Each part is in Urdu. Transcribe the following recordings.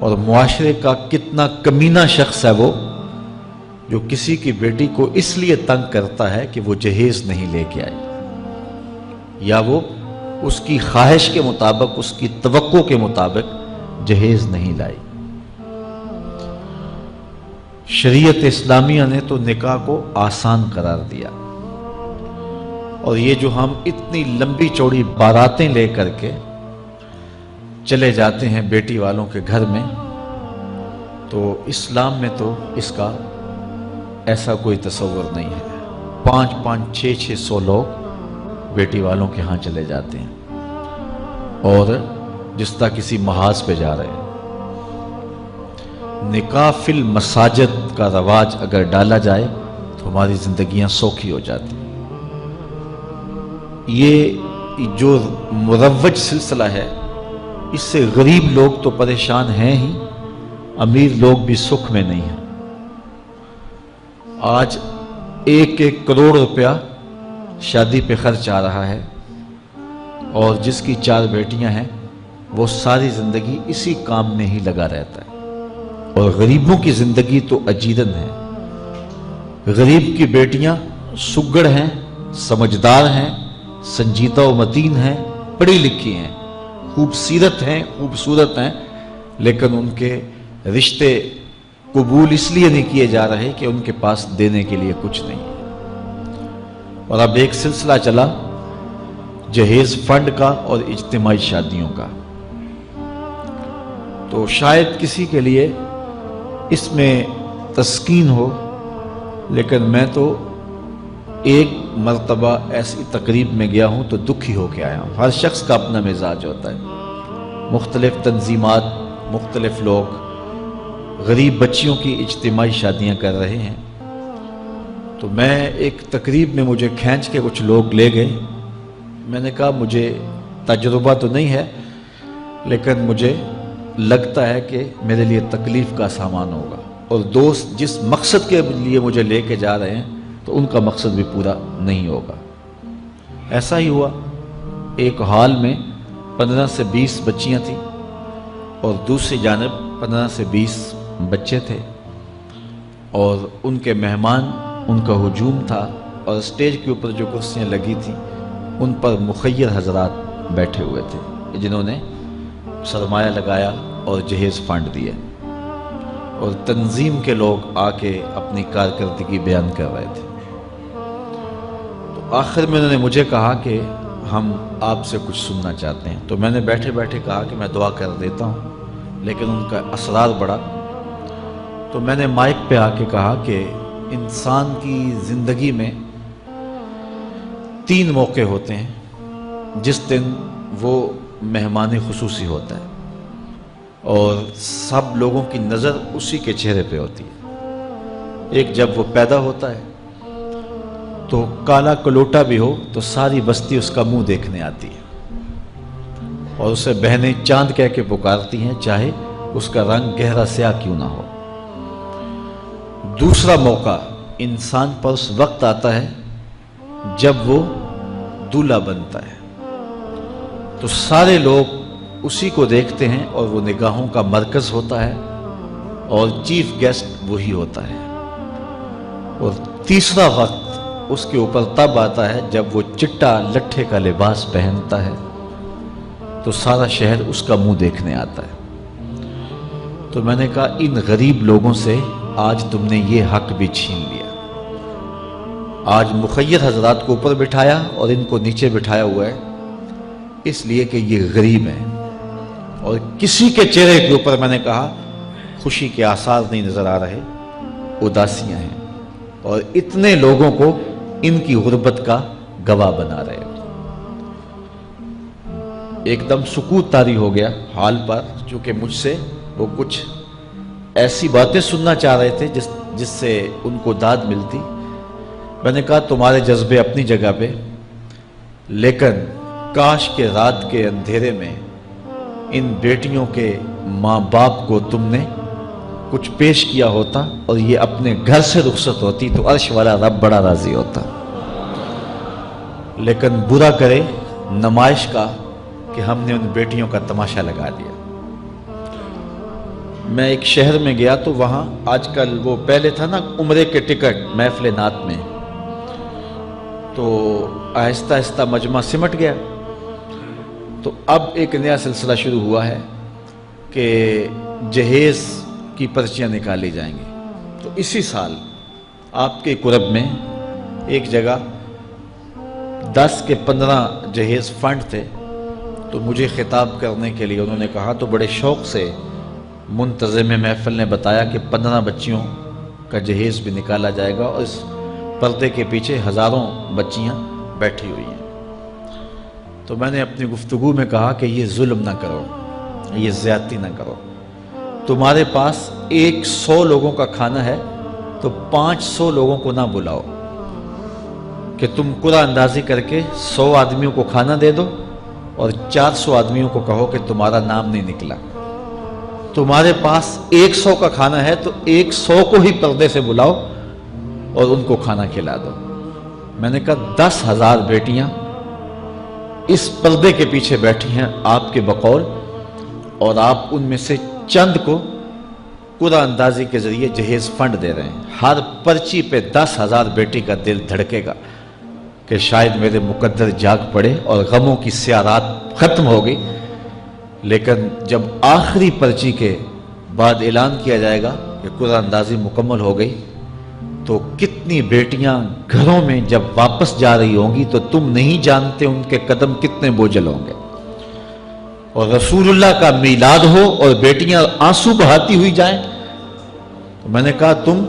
اور معاشرے کا کتنا کمینہ شخص ہے وہ جو کسی کی بیٹی کو اس لیے تنگ کرتا ہے کہ وہ جہیز نہیں لے کے آئی، یا وہ اس کی خواہش کے مطابق، اس کی توقع کے مطابق جہیز نہیں لائی۔ شریعت اسلامیہ نے تو نکاح کو آسان قرار دیا، اور یہ جو ہم اتنی لمبی چوڑی باراتیں لے کر کے چلے جاتے ہیں بیٹی والوں کے گھر میں، تو اسلام میں تو اس کا ایسا کوئی تصور نہیں ہے۔ 500 600 لوگ بیٹی والوں کے ہاں چلے جاتے ہیں، اور جس طرح کسی محاذ پہ جا رہے ہیں۔ نکاح فی المساجد کا رواج اگر ڈالا جائے تو ہماری زندگیاں سوکھی ہو جاتی ہیں۔ یہ جو مروج سلسلہ ہے، اس سے غریب لوگ تو پریشان ہیں ہی، امیر لوگ بھی سکھ میں نہیں ہیں۔ آج 1 کروڑ روپیہ شادی پہ خرچ آ رہا ہے، اور جس کی 4 بیٹیاں ہیں وہ ساری زندگی اسی کام میں ہی لگا رہتا ہے۔ اور غریبوں کی زندگی تو اجیرن ہے۔ غریب کی بیٹیاں سگڑ ہیں، سمجھدار ہیں، سنجیدہ و متین ہیں، پڑھی لکھی ہیں، خوبصورت ہیں، لیکن ان کے رشتے قبول اس لیے نہیں کیے جا رہے کہ ان کے پاس دینے کے لیے کچھ نہیں ہے۔ اور اب ایک سلسلہ چلا جہیز فنڈ کا اور اجتماعی شادیوں کا، تو شاید کسی کے لیے اس میں تسکین ہو، لیکن میں تو ایک مرتبہ ایسی تقریب میں گیا ہوں تو دکھی ہو کے آیا ہوں۔ ہر شخص کا اپنا مزاج ہوتا ہے، مختلف تنظیمات، مختلف لوگ غریب بچیوں کی اجتماعی شادیاں کر رہے ہیں، تو میں ایک تقریب میں مجھے کھینچ کے کچھ لوگ لے گئے۔ میں نے کہا مجھے تجربہ تو نہیں ہے، لیکن مجھے لگتا ہے کہ میرے لیے تکلیف کا سامان ہوگا، اور دوست جس مقصد کے لیے مجھے لے کے جا رہے ہیں تو ان کا مقصد بھی پورا نہیں ہوگا۔ ایسا ہی ہوا، ایک ہال میں 15 سے 20 بچیاں تھیں، اور دوسری جانب 15 سے 20 بچے تھے، اور ان کے مہمان، ان کا ہجوم تھا، اور اسٹیج کے اوپر جو کرسیاں لگی تھیں ان پر مخیر حضرات بیٹھے ہوئے تھے جنہوں نے سرمایہ لگایا اور جہیز فنڈ دیا، اور تنظیم کے لوگ آ کے اپنی کارکردگی بیان کر رہے تھے۔ تو آخر میں انہوں نے مجھے کہا کہ ہم آپ سے کچھ سننا چاہتے ہیں، تو میں نے بیٹھے بیٹھے کہا کہ میں دعا کر دیتا ہوں، لیکن ان کا اصرار بڑا، تو میں نے مائک پہ آ کے کہا کہ انسان کی زندگی میں 3 موقع ہوتے ہیں جس دن وہ مہمان خصوصی ہوتا ہے، اور سب لوگوں کی نظر اسی کے چہرے پہ ہوتی ہے۔ ایک جب وہ پیدا ہوتا ہے تو کالا کلوٹا بھی ہو تو ساری بستی اس کا منہ دیکھنے آتی ہے، اور اسے بہنیں چاند کہہ کے پکارتی ہیں، چاہے اس کا رنگ گہرا سیاہ کیوں نہ ہو۔ دوسرا موقع انسان پر اس وقت آتا ہے جب وہ دولہا بنتا ہے، تو سارے لوگ اسی کو دیکھتے ہیں، اور وہ نگاہوں کا مرکز ہوتا ہے، اور چیف گیسٹ وہی ہوتا ہے۔ اور تیسرا وقت اس کے اوپر تب آتا ہے جب وہ چٹا لٹھے کا لباس پہنتا ہے، تو سارا شہر اس کا منہ دیکھنے آتا ہے۔ تو میں نے کہا ان غریب لوگوں سے آج تم نے یہ حق بھی چھین لیا۔ آج مخیر حضرات کو اوپر بٹھایا اور ان کو نیچے بٹھایا ہوا ہے، اس لیے کہ یہ غریب ہیں، اور کسی کے چہرے کے اوپر میں نے کہا خوشی کے آثار نہیں نظر آ رہے، اداسیاں ہیں، اور اتنے لوگوں کو ان کی غربت کا گواہ بنا رہے۔ ایک دم سکوت طاری ہو گیا حال پر، چونکہ مجھ سے وہ کچھ ایسی باتیں سننا چاہ رہے تھے جس سے ان کو داد ملتی۔ میں نے کہا تمہارے جذبے اپنی جگہ پہ، لیکن کاش کے رات کے اندھیرے میں ان بیٹیوں کے ماں باپ کو تم نے کچھ پیش کیا ہوتا اور یہ اپنے گھر سے رخصت ہوتی تو عرش والا رب بڑا راضی ہوتا۔ لیکن برا کرے نمائش کا کہ ہم نے ان بیٹیوں کا تماشا لگا دیا۔ میں ایک شہر میں گیا تو وہاں آج کل وہ پہلے تھا نا عمرے کے ٹکٹ محفل نعت میں، تو آہستہ آہستہ مجمع سمٹ گیا، تو اب ایک نیا سلسلہ شروع ہوا ہے کہ جہیز کی پرچیاں نکالی جائیں گی۔ تو اسی سال آپ کے قرب میں ایک جگہ 10 کے 15 جہیز فنڈ تھے، تو مجھے خطاب کرنے کے لیے انہوں نے کہا، تو بڑے شوق سے منتظم محفل نے بتایا کہ 15 بچیوں کا جہیز بھی نکالا جائے گا، اور اس پردے کے پیچھے ہزاروں بچیاں بیٹھی ہوئی ہیں۔ تو میں نے اپنی گفتگو میں کہا کہ یہ ظلم نہ کرو، یہ زیادتی نہ کرو، تمہارے پاس 100 لوگوں کا کھانا ہے تو 500 لوگوں کو نہ بلاؤ کہ تم قرعہ اندازی کر کے 100 آدمیوں کو کھانا دے دو اور 400 آدمیوں کو کہو کہ تمہارا نام نہیں نکلا۔ تمہارے پاس 100 کا کھانا ہے تو 100 کو ہی پردے سے بلاؤ اور ان کو کھانا کھلا دو۔ میں نے کہا 10,000 بیٹیاں اس پردے کے پیچھے بیٹھی ہیں آپ کے بقول، اور آپ ان میں سے چند کو قرعہ اندازی کے ذریعے جہیز فنڈ دے رہے ہیں۔ ہر پرچی پہ 10,000 بیٹی کا دل دھڑکے گا کہ شاید میرے مقدر جاگ پڑے اور غموں کی سیاہ رات ختم ہو گئی، لیکن جب آخری پرچی کے بعد اعلان کیا جائے گا کہ قرعہ اندازی مکمل ہو گئی، تو کتنی بیٹیاں گھروں میں جب واپس جا رہی ہوں گی تو تم نہیں جانتے ان کے قدم کتنے بوجھل ہوں گے، اور رسول اللہ کا میلاد ہو اور بیٹیاں آنسو بہاتی ہوئی جائیں۔ تو میں نے کہا تم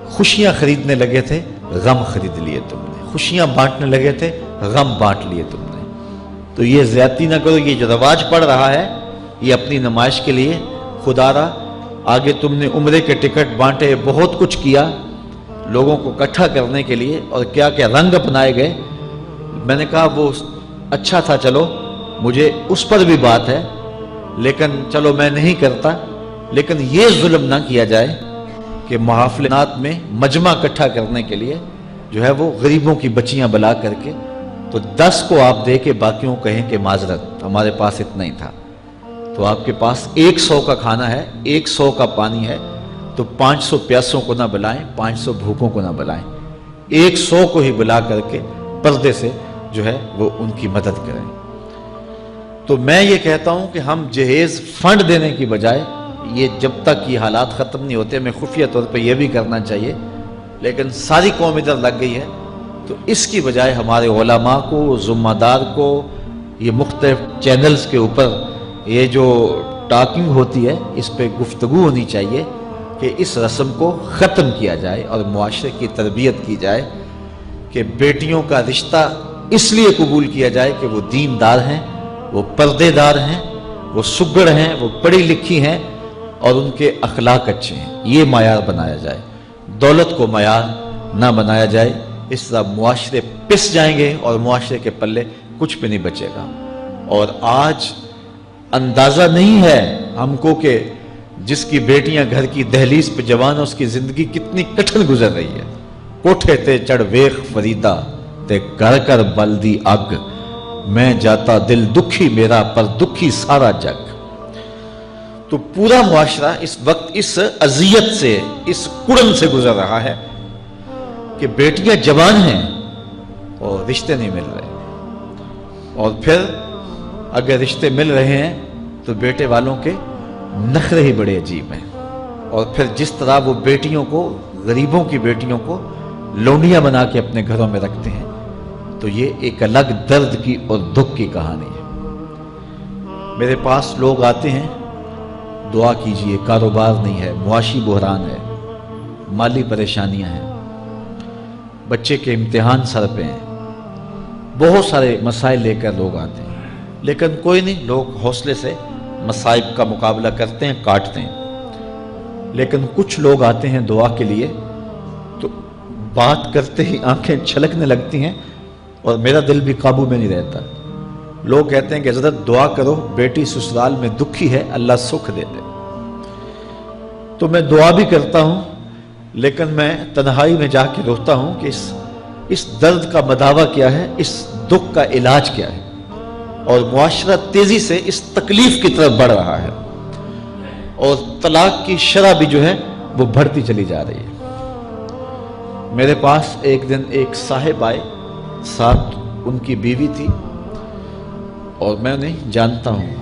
خوشیاں خریدنے لگے تھے، غم خرید لیے تم نے، خوشیاں بانٹنے لگے تھے، غم بانٹ لیے تم نے۔ تو یہ زیادتی نہ کرو، یہ جو رواج پڑ رہا ہے یہ اپنی نمائش کے لیے، خدا را آگے تم نے عمرے کے ٹکٹ بانٹے، بہت کچھ کیا لوگوں کو اکٹھا کرنے کے لیے، اور کیا کیا رنگ اپنائے گئے۔ میں نے کہا وہ اچھا تھا، چلو مجھے اس پر بھی بات ہے، لیکن چلو میں نہیں کرتا، لیکن یہ ظلم نہ کیا جائے کہ محافلات میں مجمع اکٹھا کرنے کے لیے جو ہے وہ غریبوں کی بچیاں بلا کر کے تو 10 کو آپ دے کے باقیوں کہیں کہ معذرت ہمارے پاس اتنا ہی تھا۔ تو آپ کے پاس 100 کا کھانا ہے، 100 کا پانی ہے، تو 500 پیاسوں کو نہ بلائیں، 500 بھوکوں کو نہ بلائیں، 100 کو ہی بلا کر کے پردے سے جو ہے وہ ان کی مدد کریں۔ تو میں یہ کہتا ہوں کہ ہم جہیز فنڈ دینے کی بجائے، یہ جب تک یہ حالات ختم نہیں ہوتے، ہمیں خفیہ طور پہ یہ بھی کرنا چاہیے، لیکن ساری قوم ادھر لگ گئی ہے، تو اس کی بجائے ہمارے علماء کو، ذمہ دار کو، یہ مختلف چینلز کے اوپر یہ جو ٹاکنگ ہوتی ہے اس پہ گفتگو ہونی چاہیے کہ اس رسم کو ختم کیا جائے اور معاشرے کی تربیت کی جائے کہ بیٹیوں کا رشتہ اس لیے قبول کیا جائے کہ وہ دیندار ہیں، وہ پردے دار ہیں، وہ سگڑ ہیں، وہ پڑھی لکھی ہیں اور ان کے اخلاق اچھے ہیں، یہ معیار بنایا جائے، دولت کو معیار نہ بنایا جائے۔ اس طرح معاشرے پس جائیں گے اور معاشرے کے پلے کچھ بھی نہیں بچے گا۔ اور آج اندازہ نہیں ہے ہم کو کہ جس کی بیٹیاں گھر کی دہلیز پہ جوان ہے اس کی زندگی کتنی کٹھن گزر رہی ہے۔ کوٹھے تے چڑھ ویخ فریدا تے گھر کر بلدی اگ، میں جاتا دل دکھی میرا پر دکھی سارا جگ۔ تو پورا معاشرہ اس وقت اس اذیت سے، اس کڑن سے گزر رہا ہے کہ بیٹیاں جوان ہیں اور رشتے نہیں مل رہے، اور پھر اگر رشتے مل رہے ہیں تو بیٹے والوں کے نخرے ہی بڑے عجیب ہیں، اور پھر جس طرح وہ بیٹیوں کو، غریبوں کی بیٹیوں کو لونڈیاں بنا کے اپنے گھروں میں رکھتے ہیں، تو یہ ایک الگ درد کی اور دکھ کی کہانی ہے۔ میرے پاس لوگ آتے ہیں، دعا کیجئے، کاروبار نہیں ہے، معاشی بحران ہے، مالی پریشانیاں ہیں، بچے کے امتحان سر پہ ہیں، بہت سارے مسائل لے کر لوگ آتے ہیں، لیکن کوئی نہیں، لوگ حوصلے سے مصائب کا مقابلہ کرتے ہیں، کاٹتے ہیں۔ لیکن کچھ لوگ آتے ہیں دعا کے لیے تو بات کرتے ہی آنکھیں چھلکنے لگتی ہیں اور میرا دل بھی قابو میں نہیں رہتا۔ لوگ کہتے ہیں کہ حضرت دعا کرو، بیٹی سسرال میں دکھی ہے، اللہ سکھ دے دے۔ تو میں دعا بھی کرتا ہوں، لیکن میں تنہائی میں جا کے روتا ہوں کہ اس درد کا مداوع کیا ہے، اس دکھ کا علاج کیا ہے، اور معاشرہ تیزی سے اس تکلیف کی طرف بڑھ رہا ہے، اور طلاق کی شرح بھی جو ہے وہ بڑھتی چلی جا رہی ہے۔ میرے پاس ایک دن ایک صاحب آئے، ساتھ ان کی بیوی تھی، اور میں انہیں جانتا ہوں،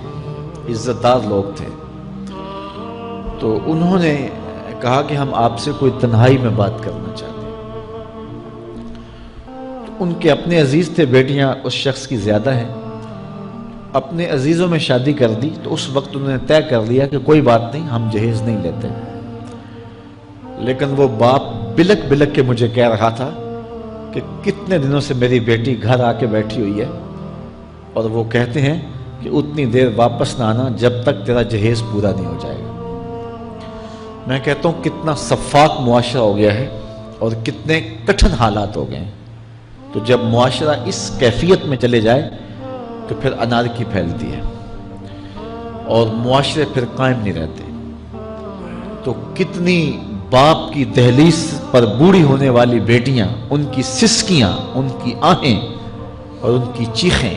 عزت دار لوگ تھے۔ تو انہوں نے کہا کہ ہم آپ سے کوئی تنہائی میں بات کرنا چاہتے ہیں۔ تو ان کے اپنے عزیز تھے، بیٹیاں اس شخص کی زیادہ ہیں، اپنے عزیزوں میں شادی کر دی۔ تو اس وقت انہوں نے طے کر لیا کہ کوئی بات نہیں، ہم جہیز نہیں لیتے۔ لیکن وہ باپ بلک بلک کے مجھے کہہ رہا تھا کہ کتنے دنوں سے میری بیٹی گھر آ کے بیٹھی ہوئی ہے، اور وہ کہتے ہیں کہ اتنی دیر واپس نہ آنا جب تک تیرا جہیز پورا نہیں ہو جائے گا۔ میں کہتا ہوں کتنا صفاق معاشرہ ہو گیا ہے اور کتنے کٹھن حالات ہو گئے ہیں۔ تو جب معاشرہ اس کیفیت میں چلے جائے تو پھر انارکی پھیلتی ہے اور معاشرے پھر قائم نہیں رہتے۔ تو کتنی باپ کی دہلیز پر بوڑھی ہونے والی بیٹیاں، ان کی سسکیاں، ان کی آہیں اور ان کی چیخیں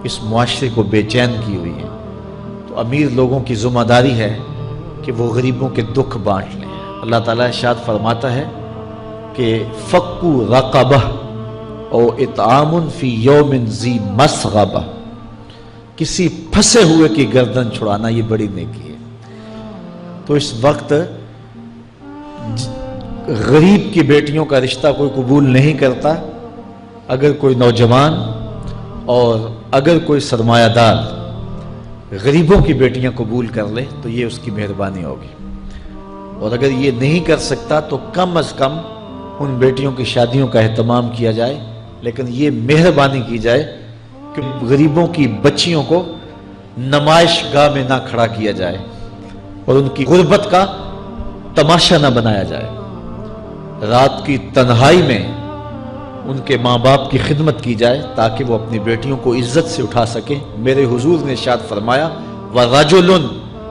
اس معاشرے کو بے چین کی ہوئی ہیں۔ تو امیر لوگوں کی ذمہ داری ہے کہ وہ غریبوں کے دکھ بانٹ لیں۔ اللہ تعالیٰ ارشاد فرماتا ہے کہ فکو رقبہ او اطعام فی یوم ذی مسغبہ، کسی پھنسے ہوئے کی گردن چھڑانا یہ بڑی نیکی ہے۔ تو اس وقت غریب کی بیٹیوں کا رشتہ کوئی قبول نہیں کرتا۔ اگر کوئی نوجوان اور اگر کوئی سرمایہ دار غریبوں کی بیٹیاں قبول کر لے تو یہ اس کی مہربانی ہوگی، اور اگر یہ نہیں کر سکتا تو کم از کم ان بیٹیوں کی شادیوں کا اہتمام کیا جائے، لیکن یہ مہربانی کی جائے کہ غریبوں کی بچیوں کو نمائش گاہ میں نہ کھڑا کیا جائے اور ان کی غربت کا تماشا نہ بنایا جائے۔ رات کی تنہائی میں ان کے ماں باپ کی خدمت کی جائے تاکہ وہ اپنی بیٹیوں کو عزت سے اٹھا سکیں۔ میرے حضور نے ارشاد فرمایا وَرَجُلٌ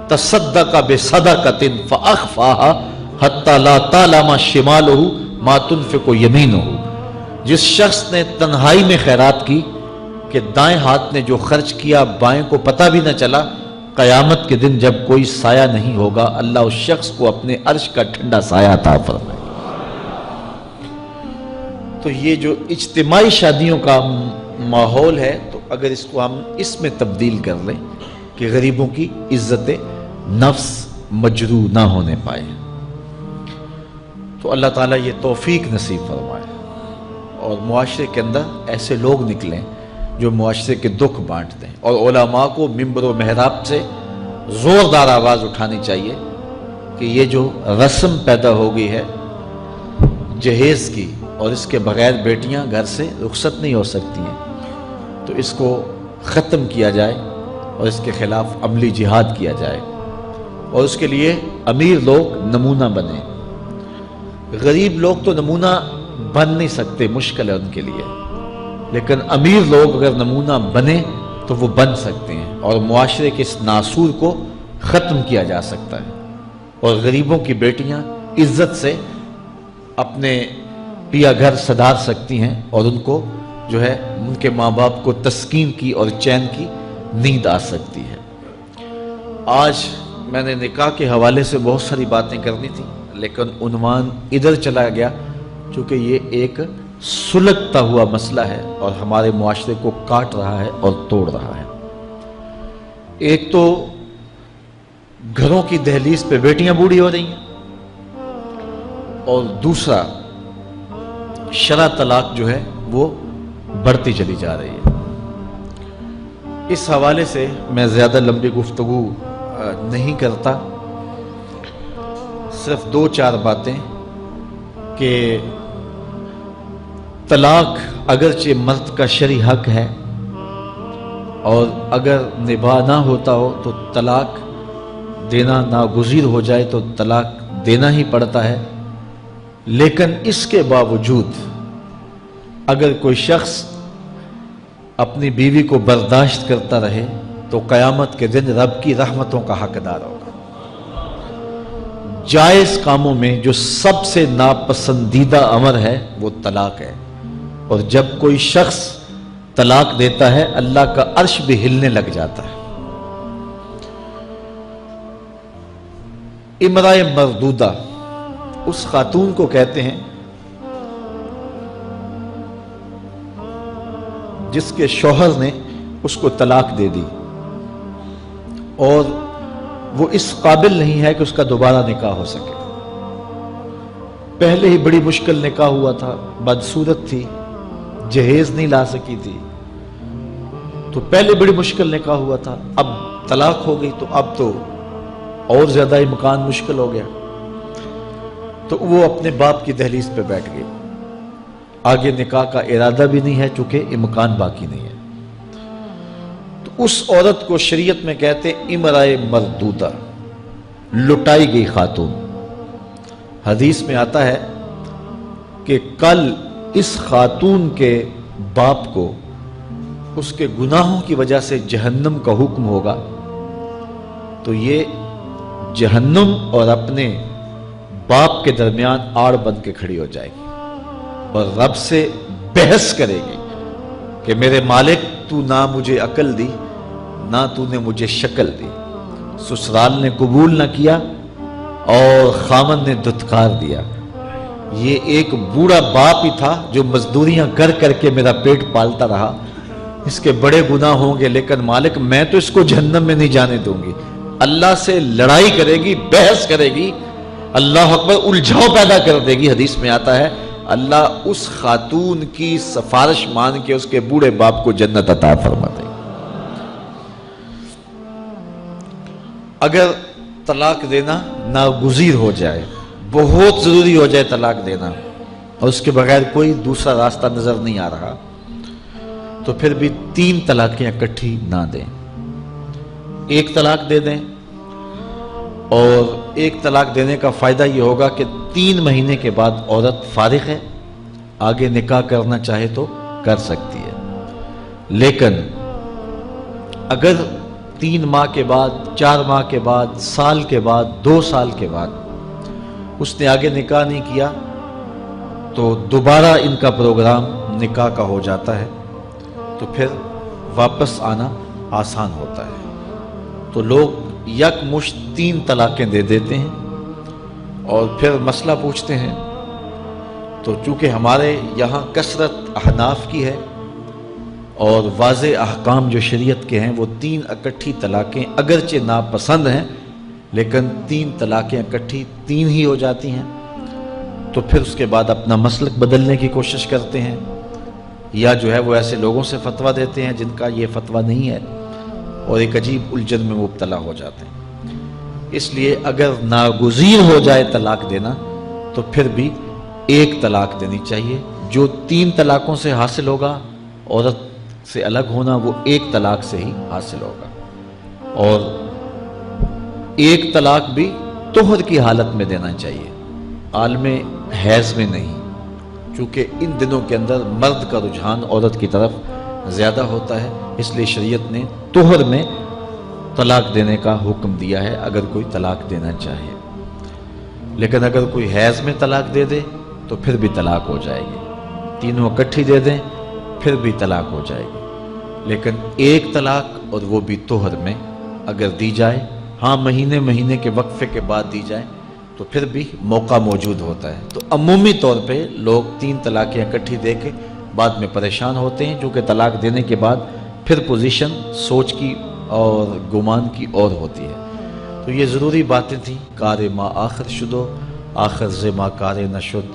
تَصَدَّقَ بِصَدَقَةٍ فَأَخْفَاهَا حَتَّى لَا تَعْلَمَ شِمَالُهُ مَا تُنْفِقُ يَمِينُهُ، جس شخص نے تنہائی میں خیرات کی کہ دائیں ہاتھ نے جو خرچ کیا بائیں کو پتہ بھی نہ چلا، قیامت کے دن جب کوئی سایہ نہیں ہوگا اللہ اس شخص کو اپنے عرش کا ٹھنڈا سایہ عطا فرمائے۔ تو یہ جو اجتماعی شادیوں کا ماحول ہے، تو اگر اس کو ہم اس میں تبدیل کر لیں کہ غریبوں کی عزت نفس مجروح نہ ہونے پائے، تو اللہ تعالیٰ یہ توفیق نصیب فرمائے اور معاشرے کے اندر ایسے لوگ نکلیں جو معاشرے کے دکھ بانٹتے ہیں۔ اور علماء کو منبر و محراب سے زوردار آواز اٹھانی چاہیے کہ یہ جو رسم پیدا ہو گئی ہے جہیز کی، اور اس کے بغیر بیٹیاں گھر سے رخصت نہیں ہو سکتی ہیں، تو اس کو ختم کیا جائے اور اس کے خلاف عملی جہاد کیا جائے، اور اس کے لیے امیر لوگ نمونہ بنیں۔ غریب لوگ تو نمونہ بن نہیں سکتے، مشکل ہے ان کے لیے، لیکن امیر لوگ اگر نمونہ بنیں تو وہ بن سکتے ہیں اور معاشرے کے اس ناسور کو ختم کیا جا سکتا ہے، اور غریبوں کی بیٹیاں عزت سے اپنے پیا گھر سدھار سکتی ہیں، اور ان کو جو ہے ان کے ماں باپ کو تسکین کی اور چین کی نیند آ سکتی ہے۔ آج میں نے نکاح کے حوالے سے بہت ساری باتیں کرنی تھی، لیکن عنوان ادھر چلا گیا چونکہ یہ ایک سلگتا ہوا مسئلہ ہے اور ہمارے معاشرے کو کاٹ رہا ہے اور توڑ رہا ہے۔ ایک تو گھروں کی دہلیز پہ بیٹیاں بوڑھی ہو رہی ہیں، اور دوسرا شرع طلاق جو ہے وہ بڑھتی چلی جا رہی ہے۔ اس حوالے سے میں زیادہ لمبی گفتگو نہیں کرتا، صرف دو چار باتیں کہ طلاق اگرچہ مرد کا شرعی حق ہے، اور اگر نباہ نہ ہوتا ہو تو طلاق دینا ناگزیر ہو جائے تو طلاق دینا ہی پڑتا ہے، لیکن اس کے باوجود اگر کوئی شخص اپنی بیوی کو برداشت کرتا رہے تو قیامت کے دن رب کی رحمتوں کا حقدار ہوگا۔ جائز کاموں میں جو سب سے ناپسندیدہ امر ہے وہ طلاق ہے، اور جب کوئی شخص طلاق دیتا ہے اللہ کا عرش بھی ہلنے لگ جاتا ہے۔ امرأہ مردودہ اس خاتون کو کہتے ہیں جس کے شوہر نے اس کو طلاق دے دی اور وہ اس قابل نہیں ہے کہ اس کا دوبارہ نکاح ہو سکے. پہلے ہی بڑی مشکل نکاح ہوا تھا، بدصورت تھی، جہیز نہیں لا سکی تھی، تو پہلے بڑی مشکل نکاح ہوا تھا، اب طلاق ہو گئی تو اب تو اور زیادہ ہی مکان مشکل ہو گیا. تو وہ اپنے باپ کی دہلیز پہ بیٹھ گئی. آگے نکاح کا ارادہ بھی نہیں ہے چونکہ امکان باقی نہیں ہے. تو اس عورت کو شریعت میں کہتے ہیں امرأہ مردودہ، لٹائی گئی خاتون. حدیث میں آتا ہے کہ کل اس خاتون کے باپ کو اس کے گناہوں کی وجہ سے جہنم کا حکم ہوگا، تو یہ جہنم اور اپنے باپ کے درمیان آڑ بن کے کھڑی ہو جائے گی اور رب سے بحث کرے گی کہ میرے مالک تو نہ مجھے عقل دی نہ تو نے مجھے شکل دی. سسرال نے قبول نہ کیا اور خامن نے دھتکار دیا. یہ ایک بوڑھا باپ ہی تھا جو مزدوریاں کر کر کے میرا پیٹ پالتا رہا، اس کے بڑے گناہ ہوں گے لیکن مالک میں تو اس کو جہنم میں نہیں جانے دوں گی. اللہ سے لڑائی کرے گی، بحث کرے گی، اللہ اکبر، الجھاؤ پیدا کر دے گی. حدیث میں آتا ہے اللہ اس خاتون کی سفارش مان کے اس کے بوڑھے باپ کو جنت عطا فرما دے. اگر طلاق دینا ناگزیر ہو جائے، بہت ضروری ہو جائے طلاق دینا اور اس کے بغیر کوئی دوسرا راستہ نظر نہیں آ رہا، تو پھر بھی 3 طلاقیں اکٹھی نہ دیں. ایک طلاق دے دیں، اور ایک طلاق دینے کا فائدہ یہ ہوگا کہ 3 مہینے کے بعد عورت فارغ ہے، آگے نکاح کرنا چاہے تو کر سکتی ہے. لیکن اگر 3 ماہ کے بعد، 4 ماہ کے بعد، سال کے بعد، 2 سال کے بعد اس نے آگے نکاح نہیں کیا تو دوبارہ ان کا پروگرام نکاح کا ہو جاتا ہے، تو پھر واپس آنا آسان ہوتا ہے. تو لوگ یک مشت 3 طلاقیں دے دیتے ہیں اور پھر مسئلہ پوچھتے ہیں. تو چونکہ ہمارے یہاں کثرت احناف کی ہے اور واضح احکام جو شریعت کے ہیں وہ 3 اکٹھی طلاقیں اگرچہ ناپسند ہیں لیکن 3 طلاقیں اکٹھی 3 ہی ہو جاتی ہیں. تو پھر اس کے بعد اپنا مسلک بدلنے کی کوشش کرتے ہیں، یا جو ہے وہ ایسے لوگوں سے فتویٰ دیتے ہیں جن کا یہ فتویٰ نہیں ہے اور ایک عجیب الجھن میں مبتلا ہو جاتے ہیں. اس لیے اگر ناگزیر ہو جائے طلاق دینا تو پھر بھی 1 طلاق دینی چاہیے. جو 3 طلاقوں سے حاصل ہوگا، عورت سے الگ ہونا، وہ 1 طلاق سے ہی حاصل ہوگا. اور 1 طلاق بھی طہر کی حالت میں دینا چاہیے، عالم حیض میں نہیں، چونکہ ان دنوں کے اندر مرد کا رجحان عورت کی طرف زیادہ ہوتا ہے. اس لیے شریعت نے طہر میں طلاق دینے کا حکم دیا ہے اگر کوئی طلاق دینا چاہے. لیکن اگر کوئی حیض میں طلاق دے دے تو پھر بھی طلاق ہو جائے گی. 3 اکٹھی دے دیں پھر بھی طلاق ہو جائے گی. لیکن 1 طلاق اور وہ بھی طہر میں اگر دی جائے، ہاں مہینے کے وقفے کے بعد دی جائے تو پھر بھی موقع موجود ہوتا ہے. تو عمومی طور پہ لوگ 3 طلاقیں اکٹھی دے کے بعد میں پریشان ہوتے ہیں، کیونکہ طلاق دینے کے بعد پھر پوزیشن سوچ کی اور گمان کی اور ہوتی ہے. تو یہ ضروری باتیں تھیں. کار ما آخر شدو آخر ز ما کار نشد.